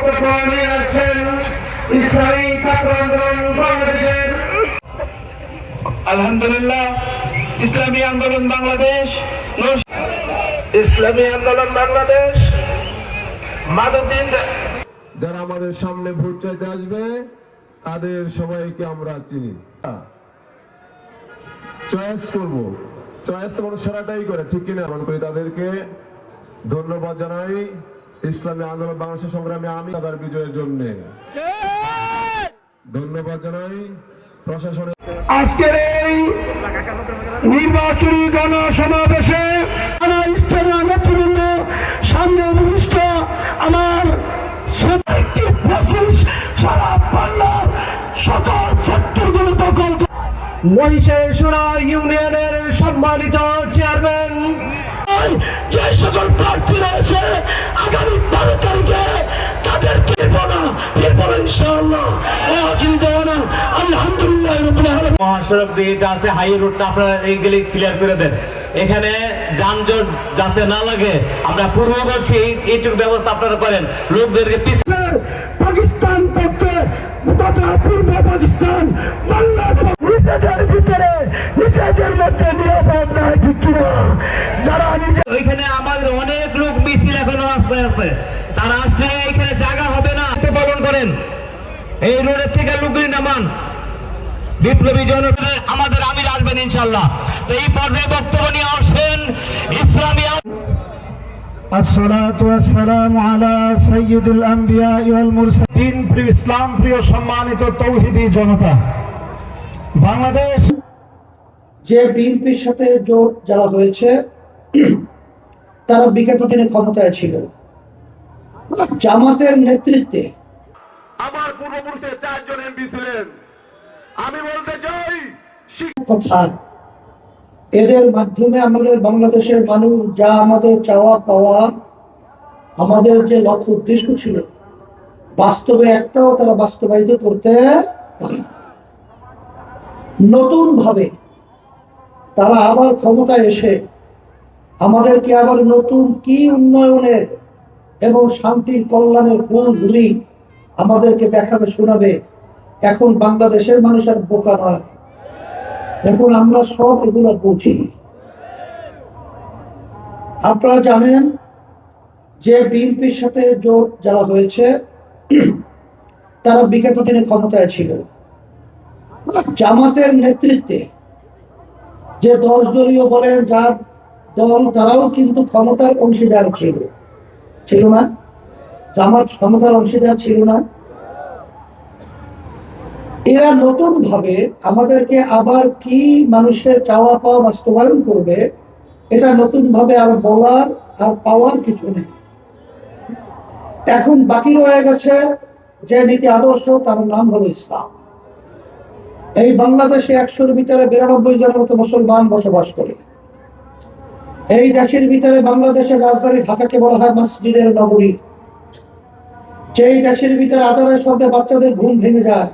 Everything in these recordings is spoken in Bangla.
বক্তব্য নিয়ে আসছেন ইসলামী ছাত্র আন্দোলন বাংলাদেশের। আলহামদুলিল্লাহ, ইসলামী আন্দোলন বাংলাদেশ, ইসলামী আন্দোলন বাংলাদেশ মাদুদ্দিন। যারা আমাদের সামনে ভোট চাইতে আসবে তাদের সবাইকে আমরা চিনি, চয়েস করব। চয়েস তো মানুষ সেরাটাই করে, ঠিক কিনা? মনে করি তাদেরকে ধন্যবাদ জানাই। ইসলামী আন্দোলন বাংলাদেশের সংগ্রামে আমি তাদের বিজয়ের জন্য ধন্যবাদ জানাই প্রশাসনের। আজকের এই নির্বাচনী গণসমাবেশে স্থানীয় নেতৃবৃন্দ, সামনে উপবিষ্ট আমার সারা বাংলার সকল সেক্টরগুলো দখল, মহিষেশ্বরা ইউনিয়নের সম্মানিত চেয়ারম্যান, যে সকল প্রার্থী রয়েছে আগামী 12 তারিখে তাদেরকে ইনশাআল্লাহ। আলহামদুলিল্লাহ। মহাসড়ক যেটা আছে, হাই রোডটা আপনারা এইগুলি ক্লিয়ার করে দেন। এখানে যানজট যাতে না লাগে আমরা পূর্ববর্তী এইটুকু ব্যবস্থা আপনারা করেন। লোকদেরকে পাকিস্তান পক্ষে তথা পূর্ব পাকিস্তান নিজেদের ভিতরে নিজেদের মধ্যে নিরাপদ নয়, ঠিক কিনা? যারা ওইখানে আমাদের অনেক লোক মিছিল এখনো আসতে আছে, তারা আসলে এখানে জায়গা হবে না। পালন করেন, এই রোডের থেকে লোকগুলি নামান। বিপ্লবী জনগণের আমাদের আমির আসবেন ইনশাআল্লাহ। তো এই পর্যায়ে বক্তব্য নিয়ে আসছেন ইসলামী। আসসালাতু ওয়াসসালামু আলা সাইয়্যিদুল আম্বিয়া ওয়াল মুরসালিন। দিন প্রিয়, ইসলাম প্রিয় সম্মানিত তৌহিদি জনতা, বাংলাদেশ যে বিএনপির সাথে জোট যারা হয়েছে তারা বিগত দিনে ক্ষমতায় ছিল। জামাতের নেতৃত্বে আমার পূর্বপুরুষের 4 জন এমপি ছিলেন। আমি বলতে চাই কথা, এদের মাধ্যমে আমাদের বাংলাদেশের মানুষ যা আমাদের চাওয়া পাওয়া, আমাদের যে লক্ষ্য উদ্দেশ্য ছিল, বাস্তবে একটাও তারা বাস্তবায়িত করতে পারে না। নতুন ভাবে তারা আবার ক্ষমতায় এসে আমাদেরকে আবার নতুন কি উন্নয়নের এবং শান্তির কল্যাণের ফুলগুলি আমাদেরকে দেখাবে, শোনাবে। এখন বাংলাদেশের মানুষ আর বোকা নয়, এখন আমরা সব এগুলো বুঝি। আপনারা জানেন যে বিএনপির সাথে জোট যারা হয়েছে তারা বিগত দিনে ক্ষমতায় ছিল। জামাতের নেতৃত্বে যে 10 দলীয় বলেন যা দল, তারাও কিন্তু ক্ষমতার অংশীদার ছিল না? জামাত ক্ষমতার অংশীদার ছিল না? এরা নতুন ভাবে আমাদেরকে আবার কি মানুষের চাওয়া পাওয়া বাস্তবায়ন করবে, এটা নতুন ভাবে আর বলার আর পাওয়ার কিছু নেই। এখন বাকি রয়ে গেছে যে নীতি আদর্শ, তার নাম হলো ইসলাম। এই বাংলাদেশে 100-র ভিতরে 92 জনের মতো মুসলমান বসবাস করে। এই দেশের ভিতরে বাংলাদেশের রাজধানী ঢাকাকে বলা হয় মসজিদের নগরী। যেই দেশের ভিতরে আদরের সাথে বাচ্চাদের ঘুম ভেঙে যায়,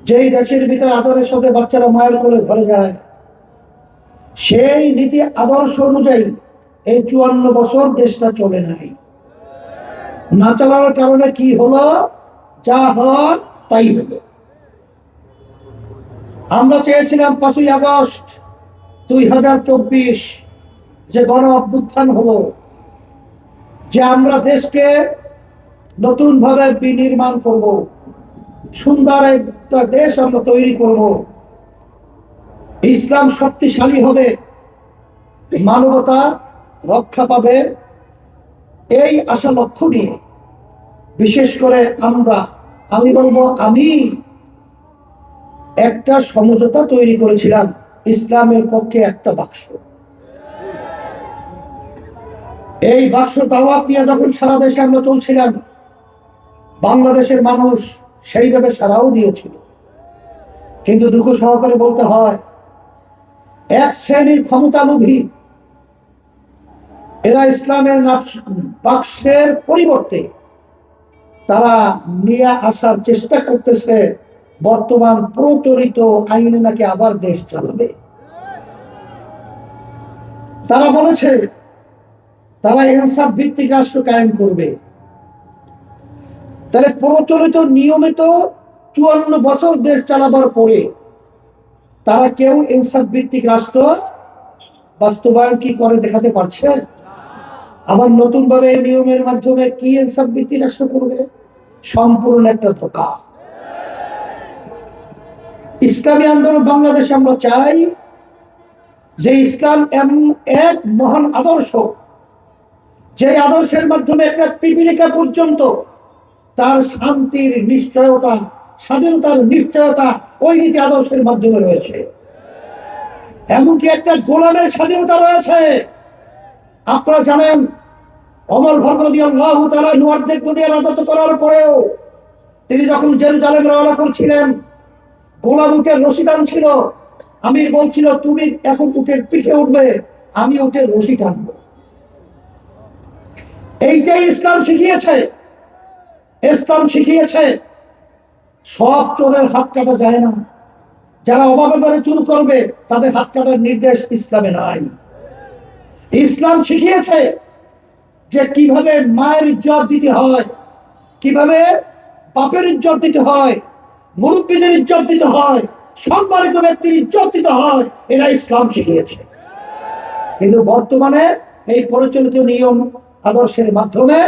যেই দেশের ভিতরে আদরের সাথে বাচ্চারা মায়ের কোলে ঘরে যায়, সেই নীতি আদর্শ অনুযায়ী এই 54 বছর দেশটা চলে নাই। না চলার কারণে কি হলো? যা হওয়ার তাই হলো। আমরা চেয়েছিলাম 5ই আগস্ট 2024 যে গণ অভ্যুত্থান হলো, যে আমরা দেশকে নতুন ভাবে বিনির্মাণ করব, সুন্দর একটা দেশ আমরা তৈরি করব, ইসলাম শক্তিশালী হবে, মানবতা রক্ষা পাবে। এই আশা লক্ষ্য নিয়ে বিশেষ করে আমি বলবো আমি একটা সমঝোতা তৈরি করেছিলাম, ইসলামের পক্ষে একটা বাক্স। এই বাক্স দাওয়াত নিয়ে যখন সারা দেশে আমরা চলছিলাম, বাংলাদেশের মানুষ সেইভাবে সাড়াও দিয়েছিল। কিন্তু দুঃখ সহকারে বলতে হয়, এক শ্রেণীর ক্ষমতালোভী এরা ইসলামের বাক্সের পরিবর্তে তারা নিয়ে আসার চেষ্টা করতেছে বর্তমান প্রচলিত আইনে নাকি আবার দেশ চালাবে। তারা বলেছে তারা ইনসাফ ভিত্তিক রাষ্ট্র কায়েম করবে। তাহলে প্রচলিত নিয়মে তো 54 বছর দেশ চালাবার পরে তারা কেউ ইনসাফ ভিত্তিক রাষ্ট্র বাস্তবায়ন কি করে দেখাতে পারছে? আবার নতুন ভাবে এই নিয়মের মাধ্যমে কি ইনসাফ ভিত্তিক রাষ্ট্র করবে? সম্পূর্ণ একটা ধোঁকা। ইসলামী আন্দোলন বাংলাদেশে আমরা চাই যে ইসলাম এমন এক মহান আদর্শ, যে আদর্শের মাধ্যমে একটা পিপীলিকা পর্যন্ত তার শান্তির নিশ্চয়তা, স্বাধীনতার নিশ্চয়তা ওই নীতি আদর্শের মাধ্যমে রয়েছে। এমনকি একটা গোলামের স্বাধীনতা রয়েছে। আপনারা জানেন ওমর ফারুক রাদিয়াল্লাহু তাআলা অর্ধেক দুনিয়া রাজত্ব করার পরেও তিনি যখন জেরুজালেম রওনা করছিলেন, গোলাম উটের রশি টানছিল। আমির বলছিল, তুমি এখন উটের পিঠে উঠবে, আমি উটের রশি টানবো। এইটাই ইসলাম শিখিয়েছে। ইসলাম শিখিয়েছে সব চোরের হাত কাটা যায় না, যারা অভাবে করে চুর করবে তাদের হাত কাটার নির্দেশ ইসলামে নাই। ইসলাম শিখিয়েছে যে কিভাবে মায়ের ইজ্জত দিতে হয়, কিভাবে বাপের ইজ্জত দিতে হয়, মুরব্বীদের ইজ্জত দিতে হয়, সম্মানিত ব্যক্তির ইজ্জত দিতে হয়। এটা ইসলাম শিখিয়েছে। কিন্তু বর্তমানে এই পরিচালিত নিয়ম আদর্শের মাধ্যমে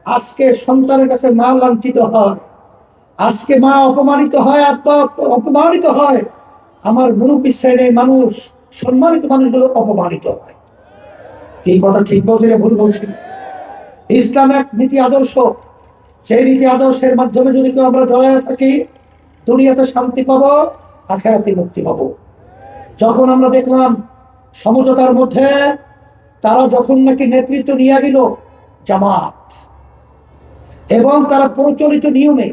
আজকে সন্তানের কাছে মা লাঞ্ছিত হয়, আজকে মা অপমানিত হয়, আব্বা অপমানিত হয়, আমার মুরব্বী শ্রেণীর মানুষ, সম্মানিত মানুষগুলো অপমানিত হয়। এই কথা ঠিক বলছি না ভুল বলছি? ইসলাম এক নীতি আদর্শ, সেই নীতি আদর্শের মাধ্যমে যদি কেউ আমরা জড়ায় থাকি, দুনিয়াতে শান্তি পাবো, আখেরাতে মুক্তি পাবো। যখন আমরা দেখলাম সমঝোতার মধ্যে তারা যখন নাকি নেতৃত্ব নিয়ে গেল জামাত, এবং তারা প্রচলিত নিয়মে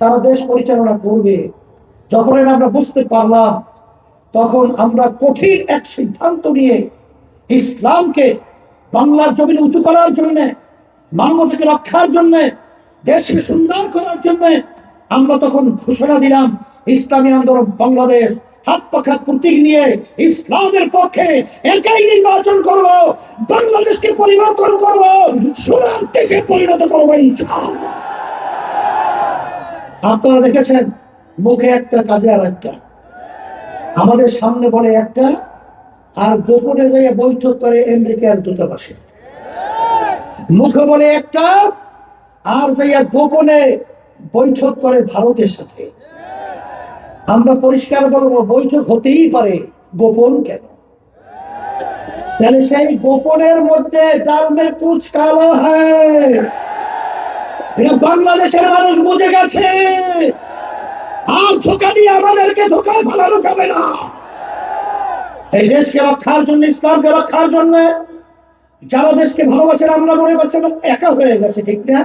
তারা দেশ পরিচালনা করবে, যখন এটা আমরা বুঝতে পারলাম, তখন আমরা কঠিন এক সিদ্ধান্ত নিয়ে ইসলামকে বাংলার জমিনে উঁচু করার জন্য, মানবতাকে রক্ষার জন্য, দেশকে সুন্দর করার জন্য আমরা তখন ঘোষণা দিলাম, ইসলামী আন্দোলন বাংলাদেশ হাত পাখা প্রতীক নিয়ে ইসলামের পক্ষে একাই নির্বাচন করব, বাংলাদেশকে পরিবর্তন করব, সোনার দেশে পরিণত করবো ইনশাআল্লাহ। আপনারা দেখেছেন মুখে একটা কাজে আর একটা, আমাদের সামনে বলে একটা, আর গোপনে যাইয়া বৈঠক করে আমেরিকার দূতাবাসে। মুখে বলে একটা, আর যাইয়া গোপনে বৈঠক করে ভারতের সাথে। আমরা পরিষ্কার বলবো, বৈঠক হতেই পারে, গোপন কেন? তাহলে সেই গোপনের মধ্যে ডাল মে কুছ কালো হ্যায়, এটা বাংলাদেশের মানুষ বুঝে গেছে। আর ধোঁকা দিয়ে আমাদেরকে ধোঁকায় ফেলানো যাবে না। এই দেশকে রক্ষার জন্য, ইসলামকে রক্ষার জন্য যারা দেশকে ভালোবাসেন, আমরা মনে করছেন একা হয়ে গেছে, ঠিক না?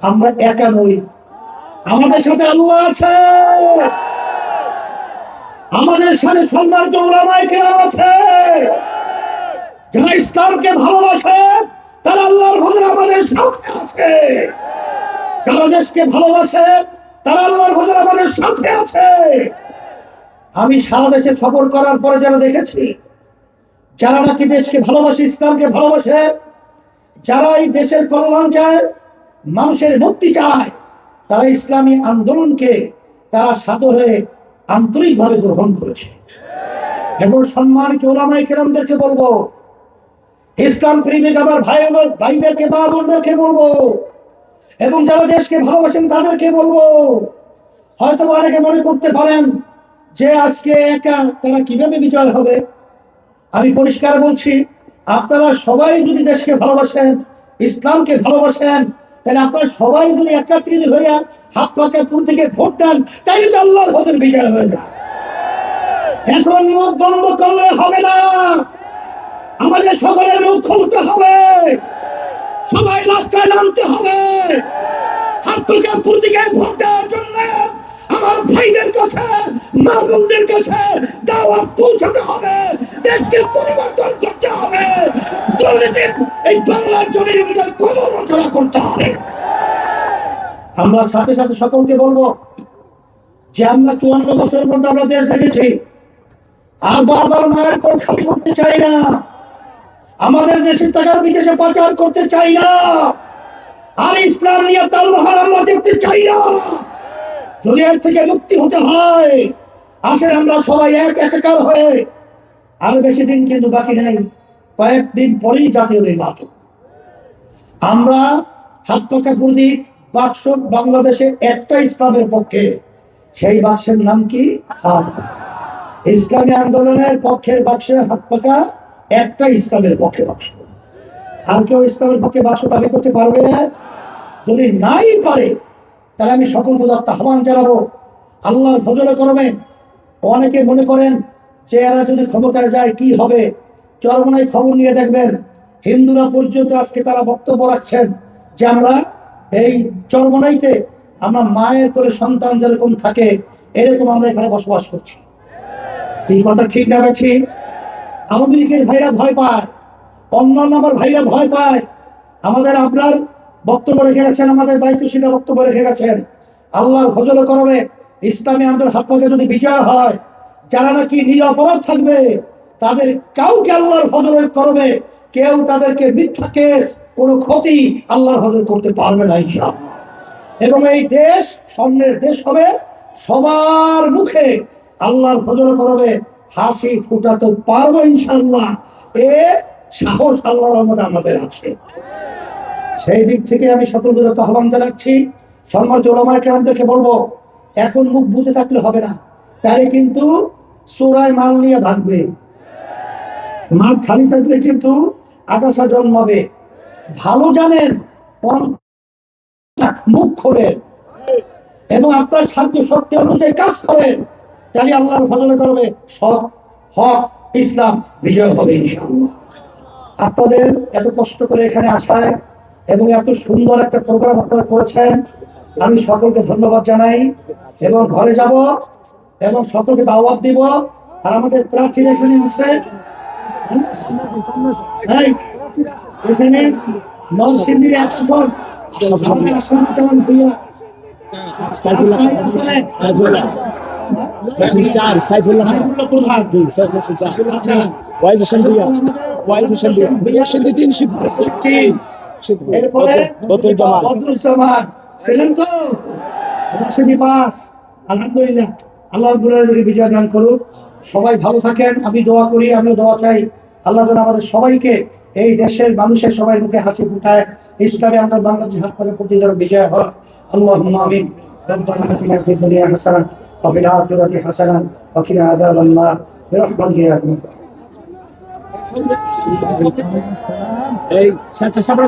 আমরা একা নই, আমাদের সাথে আল্লাহ আছে, আমাদের সাথে সম্মানিত উলামায়ে কেরাম আছে। যারা ইসলামকে ভালোবাসে তারা আল্লাহর ভজনে আমাদের সাথে আছে, যারা দেশকে ভালোবাসে তারা আল্লাহর ভজনে আমাদের সাথে আছে। আমি সারা দেশে সফর করার পরে যারা দেখেছি, যারা নাকি দেশকে ভালোবাসে, ইসলামকে ভালোবাসে, যারা এই দেশের কল্যাণ চায়, মানুষের মুক্তি চায়, তারা ইসলামী আন্দোলনকে তারা সাদরে আন্তরিকভাবে গ্রহণ করেছে। এবং সম্মানিত উলামায়ে কেরামদেরকে বলবো, ইসলাম প্রেমিক আমার ভাইদেরকে, মা বোনদেরকে বলবো, এবং যারা দেশকে ভালোবাসেন তাদেরকে বলবো, হয়তো অনেকে মনে করতে পারেন যে আজকে একা তারা কিভাবে বিজয় হবে। আমি পরিষ্কার বলছি, আপনারা সবাই যদি দেশকে ভালোবাসেন, ইসলামকে ভালোবাসেন, তাহলে আপনারা সবাই যদি একত্রিত হয়ে হাত পাকা পুর থেকে ভোট দেন, তাইলে তো আল্লাহর ভোটের বিজয় হয়ে যায়। এখন মুখ বন্ধ করলে হবে না, আমাদের সকলের মুখ খুলতে হবে, সবাই রাস্তায় নামতে হবে, হাত পাকা পুর থেকে ভোট দেওয়ার জন্য আমার ভাইদের কাছে, মা বোনদের কাছে দাওয়াত পৌঁছাতে হবে, দেশকে পরিবর্তন করতে হবে, দুর্নীতির এই বাংলার জমির ভিতরে কবর রচনা করতে হবে। আমরা সাথে সাথে সকলকে বলবো যে আমরা 54 বছরের মধ্যে আমরা দেশ দেখেছি, আর বারবার মায়ের কোল খালি করতে চাই না, আমাদের দেশের টাকা বিদেশে পাচার করতে চাই না, আর ইসলাম নিয়ে তালবাহার আমরা দেখতে চাই না। যদি এর থেকে মুক্তি হতে হয়, আসেন আমরা সবাই এক একাকার হয়ে, আর বেশি দিন কিন্তু বাকি নাই, কয়েকদিন পরেই জাতীয় নির্বাচন। আমরা হাত পাকা প্রতীক বাক্স বাংলাদেশে একটা ইসলামের পক্ষে, সেই বাক্সের নাম কি? হাত। ইসলামী আন্দোলনের পক্ষের বাক্সে হাত পাকা একটা ইসলামের পক্ষে বাক্স। আর কেউ ইসলামের পক্ষে বাক্স দাবি করতে পারবে? যদি নাই পারে, তাহলে আমি সকল উদাত্ত আহ্বান জানাবো, আল্লাহর ফজলে করবেন। অনেকে মনে করেন যে এরা যদি ক্ষমতায় যায় কি হবে, চরমনায় খবর নিয়ে দেখবেন হিন্দুরা পর্যন্ত আজকে তারা বক্তব্য রাখছেন যে আমরা এই চরমনাইতে আমরা মায়ের করে সন্তান যেরকম থাকে এরকম আমরা এখানে বসবাস করছি। এই কথা ঠিক না? ঠিক। আওয়ামী লীগের ভাইরা ভয় পায়, অন্যান্য আমার ভাইরা ভয় পায়। আমাদের আপনার বক্তব্য রেখে গেছেন, আমাদের দায়িত্বশীলরা বক্তব্য রেখে গেছেন। আল্লাহর ফজলে করবে ইসলামী আন্দোলন হাত পাকে যদি বিজয় হয়, যারা নাকি নিরপরাধ থাকবে তাদের কাউকে আল্লাহর ফজলে করবে, কেউ তাদেরকে মিথ্যা কেস কোনো ক্ষতি আল্লাহর ফজলে করতে পারবে না ইনশাআল্লাহ। এবং এই দেশ সামনের দেশ হবে, সবার মুখে আল্লাহর ফজলে করবে হাসি ফুটাতে পারবো ইনশাআল্লাহ। এ সাহস আল্লাহর রহমতে আমাদের আছে। সেই দিক থেকে আমি সকল বিরত আহ্বান জানাচ্ছি। সম্মানিত ওলামায়ে কেরামদেরকে বলবো, এখন মুখ বুঝে থাকলে হবে না, তাহলে কিন্তু চোরায় মাল নিয়ে ভাগবে। মাঠ খালি থাকলে কিন্তু আগাছা জন্মাবে। ভালো জানেন, মুখ খোলেন এবং আপনার সাধ্য শক্তি অনুযায়ী কাজ করেন, তাহলে আল্লাহর ফজলে করবে সৎ হক ইসলাম বিজয় হবে ইনশাআল্লাহ। আপনাদের এত কষ্ট করে এখানে আসায় এবং এত সুন্দর একটা প্রোগ্রাম আপনারা করেছেন, আমি সকলকে ধন্যবাদ জানাই এবং ঘরে যাব এবং সকলকে দাওয়াত দিব। আর আমাদের প্রার্থীরা এখানে আছে, এখানে নরসিংদীর 100 জন, আমাদের আসামি কেমন ভূঁইয়া, সাইফুল্লাহ প্রধান, এরপরে বদরুজ্জামান ছিলেন তো, আলহামদুলিল্লাহ। আল্লাহ রাব্বুল আলামিন বিজয় দান করুক। সবাই ভালো থাকেন, আমি দোয়া করি, আমিও দোয়া চাই আল্লাহ যেন আমাদের সবাইকে, এই দেশের মানুষের সবাই মুখে হাসি ফুটায়, ইসলামী আন্দোলন বাংলাদেশ হাত পাকে প্রতি যেন বিজয় হয়। আল্লাহুম্মা আমিন। রব্বানা আতিনা ফিদ দুনিয়া হাসানাহ ওয়া ফিল আখিরাতি হাসানাহ ওয়া কিনা আযাবান নার বিরহমাতিকা ইয়া আরহামার রাহিমিন। এই সাথে সবাই